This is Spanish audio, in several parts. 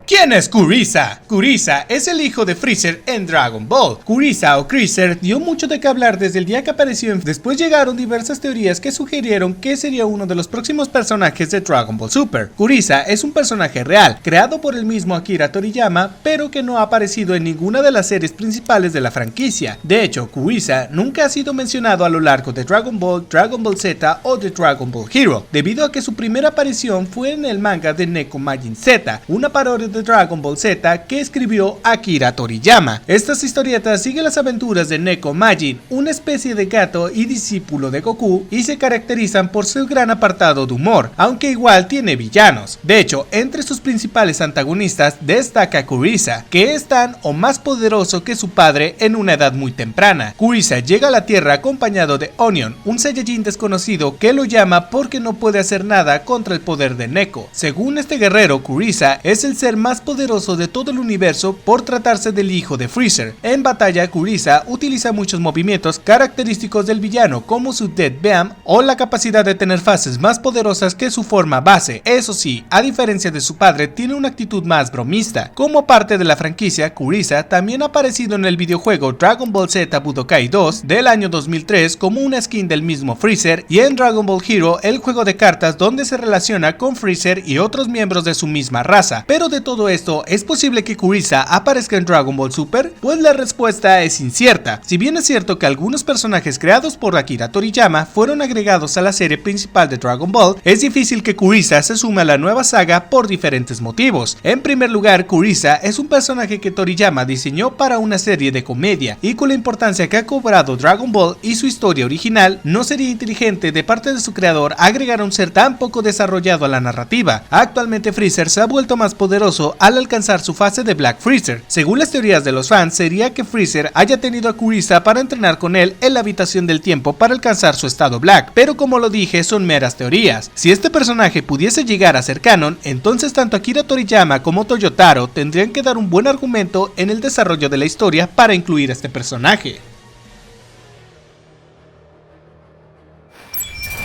¿Quién es Kuriza? Kuriza es el hijo de Freezer en Dragon Ball. Kuriza o Kreezer dio mucho de qué hablar desde el día que apareció. Después llegaron diversas teorías que sugirieron que sería uno de los próximos personajes de Dragon Ball Super. Kuriza es un personaje real, creado por el mismo Akira Toriyama, pero que no ha aparecido en ninguna de las series principales de la franquicia. De hecho, Kuriza nunca ha sido mencionado a lo largo de Dragon Ball, Dragon Ball Z o de Dragon Ball Hero, debido a que su primera aparición fue en el manga de Neko Majin Z, una parodia de Dragon Ball Z que escribió Akira Toriyama. Estas historietas siguen las aventuras de Neko Majin, una especie de gato y discípulo de Goku, y se caracterizan por su gran apartado de humor, aunque igual tiene villanos. De hecho, entre sus principales antagonistas destaca Kuriza, que es tan o más poderoso que su padre en una edad muy temprana. Kuriza llega a la Tierra acompañado de Onion, un Saiyajin desconocido que lo llama porque no puede hacer nada contra el poder de Neko. Según este guerrero, Kuriza es el ser más poderoso de todo el universo por tratarse del hijo de Freezer. En batalla, Kuriza utiliza muchos movimientos característicos del villano, como su Dead Beam o la capacidad de tener fases más poderosas que su forma base. Eso sí, a diferencia de su padre, tiene una actitud más bromista. Como parte de la franquicia, Kuriza también ha aparecido en el videojuego Dragon Ball Z Budokai 2 del año 2003 como una skin del mismo Freezer, y en Dragon Ball Hero, el juego de cartas donde se relaciona con Freezer y otros miembros de su misma raza. Pero de todo esto, ¿es posible que Kuriza aparezca en Dragon Ball Super? Pues la respuesta es incierta. Si bien es cierto que algunos personajes creados por Akira Toriyama fueron agregados a la serie principal de Dragon Ball, es difícil que Kuriza se sume a la nueva saga por diferentes motivos. En primer lugar, Kuriza es un personaje que Toriyama diseñó para una serie de comedia, y con la importancia que ha cobrado Dragon Ball y su historia original, no sería inteligente de parte de su creador agregar a un ser tan poco desarrollado a la narrativa. Actualmente Freezer se ha vuelto más poderoso al alcanzar su fase de Black Freezer. Según las teorías de los fans, sería que Freezer haya tenido a Kuriza para entrenar con él en la habitación del tiempo para alcanzar su estado Black, pero como lo dije, son meras teorías. Si este personaje pudiese llegar a ser canon, entonces tanto Akira Toriyama como Toyotaro tendrían que dar un buen argumento en el desarrollo de la historia para incluir a este personaje.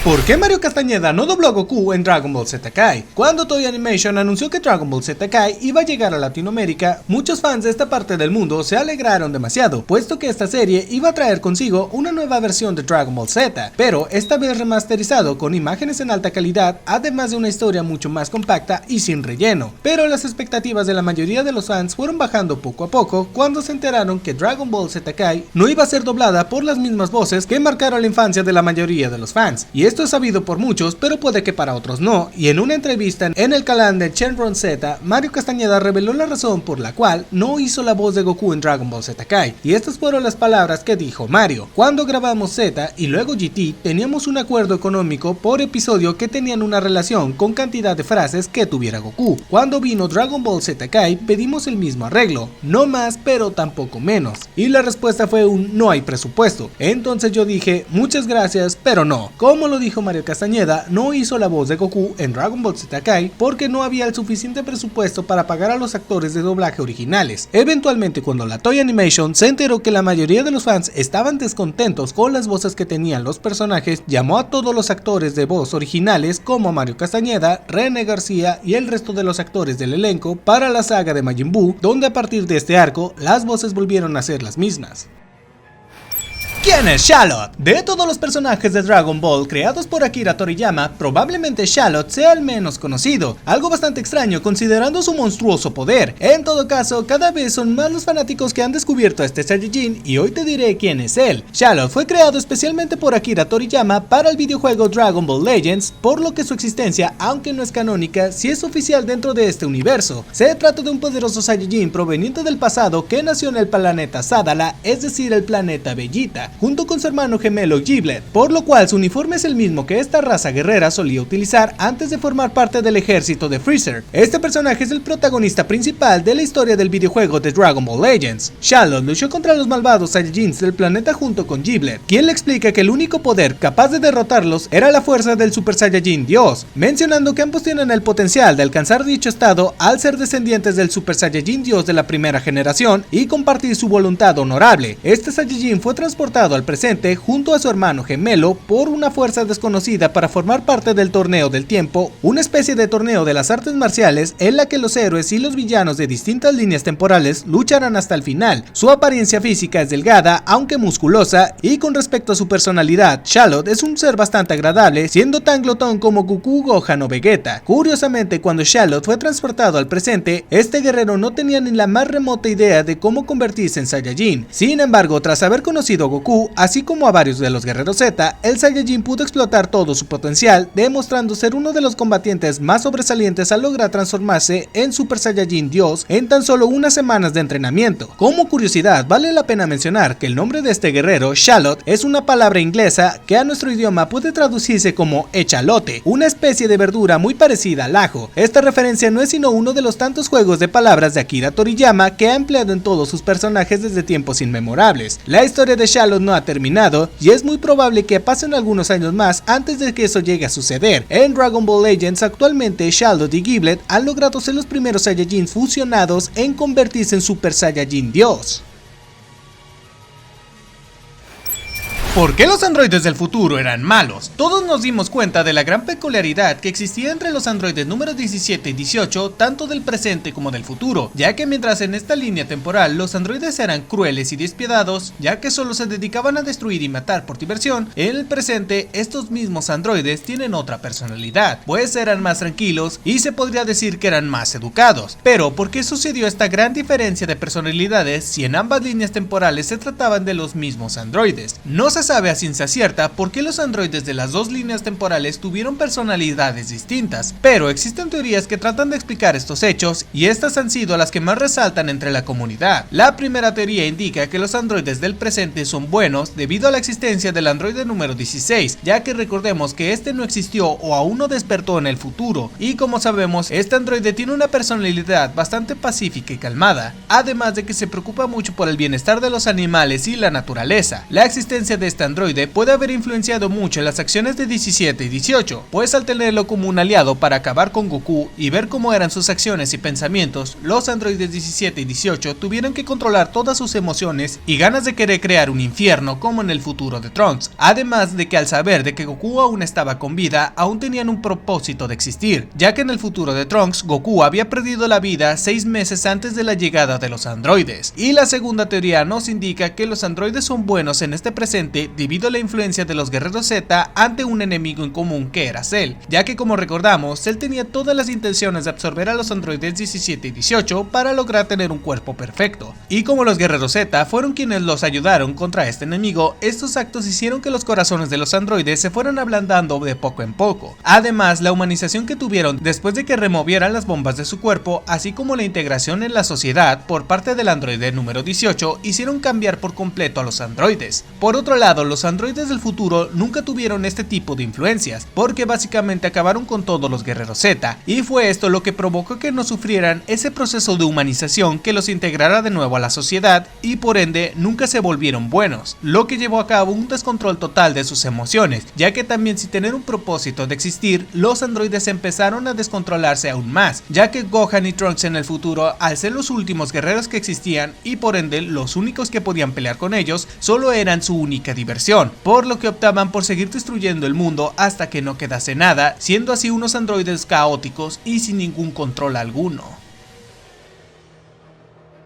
¿Por qué Mario Castañeda no dobló a Goku en Dragon Ball Z Kai? Cuando Toei Animation anunció que Dragon Ball Z Kai iba a llegar a Latinoamérica, muchos fans de esta parte del mundo se alegraron demasiado, puesto que esta serie iba a traer consigo una nueva versión de Dragon Ball Z, pero esta vez remasterizado con imágenes en alta calidad, además de una historia mucho más compacta y sin relleno. Pero las expectativas de la mayoría de los fans fueron bajando poco a poco cuando se enteraron que Dragon Ball Z Kai no iba a ser doblada por las mismas voces que marcaron la infancia de la mayoría de los fans. Y esto es sabido por muchos, pero puede que para otros no, y en una entrevista en el canal de Shenron Z, Mario Castañeda reveló la razón por la cual no hizo la voz de Goku en Dragon Ball Z Kai, y estas fueron las palabras que dijo Mario: cuando grabamos Z y luego GT, teníamos un acuerdo económico por episodio que tenían una relación con cantidad de frases que tuviera Goku. Cuando vino Dragon Ball Z Kai, pedimos el mismo arreglo, no más pero tampoco menos, y la respuesta fue un no hay presupuesto. Entonces yo dije muchas gracias, pero no. Como lo dijo Mario Castañeda, no hizo la voz de Goku en Dragon Ball Z Kai porque no había el suficiente presupuesto para pagar a los actores de doblaje originales. Eventualmente, cuando la Toei Animation se enteró que la mayoría de los fans estaban descontentos con las voces que tenían los personajes, llamó a todos los actores de voz originales como Mario Castañeda, René García y el resto de los actores del elenco para la saga de Majin Buu, donde a partir de este arco las voces volvieron a ser las mismas. ¿Quién es Shallot? De todos los personajes de Dragon Ball creados por Akira Toriyama, probablemente Shallot sea el menos conocido, algo bastante extraño considerando su monstruoso poder. En todo caso, cada vez son más los fanáticos que han descubierto a este Saiyajin, y hoy te diré quién es él. Shallot fue creado especialmente por Akira Toriyama para el videojuego Dragon Ball Legends, por lo que su existencia, aunque no es canónica, sí es oficial dentro de este universo. Se trata de un poderoso Saiyajin proveniente del pasado que nació en el planeta Sadala, es decir, el planeta Vegeta, junto con su hermano gemelo Giblet, por lo cual su uniforme es el mismo que esta raza guerrera solía utilizar antes de formar parte del ejército de Freezer. Este personaje es el protagonista principal de la historia del videojuego de Dragon Ball Legends. Shallot luchó contra los malvados Saiyajins del planeta junto con Giblet, quien le explica que el único poder capaz de derrotarlos era la fuerza del Super Saiyajin Dios, mencionando que ambos tienen el potencial de alcanzar dicho estado al ser descendientes del Super Saiyajin Dios de la primera generación y compartir su voluntad honorable. Este Saiyajin fue transportado transportado al presente junto a su hermano gemelo por una fuerza desconocida para formar parte del Torneo del Tiempo, una especie de torneo de las artes marciales en la que los héroes y los villanos de distintas líneas temporales lucharán hasta el final. Su apariencia física es delgada, aunque musculosa, y con respecto a su personalidad, Charlotte es un ser bastante agradable, siendo tan glotón como Goku, Gohan o Vegeta. Curiosamente, cuando Charlotte fue transportado al presente, este guerrero no tenía ni la más remota idea de cómo convertirse en Saiyajin. Sin embargo, tras haber conocido a Goku, así como a varios de los guerreros Z, el Saiyajin pudo explotar todo su potencial, demostrando ser uno de los combatientes más sobresalientes al lograr transformarse en Super Saiyajin Dios en tan solo unas semanas de entrenamiento. Como curiosidad, vale la pena mencionar que el nombre de este guerrero, Shallot, es una palabra inglesa que a nuestro idioma puede traducirse como echalote, una especie de verdura muy parecida al ajo. Esta referencia no es sino uno de los tantos juegos de palabras de Akira Toriyama que ha empleado en todos sus personajes desde tiempos inmemorables. La historia de Shallot no ha terminado y es muy probable que pasen algunos años más antes de que eso llegue a suceder. En Dragon Ball Legends actualmente Shallot y Giblet han logrado ser los primeros Saiyajins fusionados en convertirse en Super Saiyajin Dios. ¿Por qué los androides del futuro eran malos? Todos nos dimos cuenta de la gran peculiaridad que existía entre los androides números 17 y 18, tanto del presente como del futuro, ya que mientras en esta línea temporal los androides eran crueles y despiadados, ya que solo se dedicaban a destruir y matar por diversión, en el presente estos mismos androides tienen otra personalidad, pues eran más tranquilos y se podría decir que eran más educados. Pero ¿por qué sucedió esta gran diferencia de personalidades si en ambas líneas temporales se trataban de los mismos androides? No se sabe a ciencia cierta por qué los androides de las dos líneas temporales tuvieron personalidades distintas, pero existen teorías que tratan de explicar estos hechos y estas han sido las que más resaltan entre la comunidad. La primera teoría indica que los androides del presente son buenos debido a la existencia del androide número 16, ya que recordemos que este no existió o aún no despertó en el futuro, y como sabemos, este androide tiene una personalidad bastante pacífica y calmada, además de que se preocupa mucho por el bienestar de los animales y la naturaleza. La existencia de este androide puede haber influenciado mucho en las acciones de 17 y 18, pues al tenerlo como un aliado para acabar con Goku y ver cómo eran sus acciones y pensamientos, los androides 17 y 18 tuvieron que controlar todas sus emociones y ganas de querer crear un infierno como en el futuro de Trunks, además de que al saber de que Goku aún estaba con vida, aún tenían un propósito de existir, ya que en el futuro de Trunks, Goku había perdido la vida 6 meses antes de la llegada de los androides. Y la segunda teoría nos indica que los androides son buenos en este presente debido a la influencia de los guerreros Z ante un enemigo en común que era Cell, ya que como recordamos, Cell tenía todas las intenciones de absorber a los androides 17 y 18 para lograr tener un cuerpo perfecto, y como los guerreros Z fueron quienes los ayudaron contra este enemigo, estos actos hicieron que los corazones de los androides se fueran ablandando de poco en poco. Además, la humanización que tuvieron después de que removieran las bombas de su cuerpo, así como la integración en la sociedad por parte del androide número 18, hicieron cambiar por completo a los androides. Por otro lado, los androides del futuro nunca tuvieron este tipo de influencias, porque básicamente acabaron con todos los guerreros Z, y fue esto lo que provocó que no sufrieran ese proceso de humanización que los integrara de nuevo a la sociedad, y por ende nunca se volvieron buenos, lo que llevó a cabo un descontrol total de sus emociones, ya que también sin tener un propósito de existir, los androides empezaron a descontrolarse aún más, ya que Gohan y Trunks en el futuro, al ser los últimos guerreros que existían y por ende los únicos que podían pelear con ellos, solo eran su única diversión, por lo que optaban por seguir destruyendo el mundo hasta que no quedase nada, siendo así unos androides caóticos y sin ningún control alguno.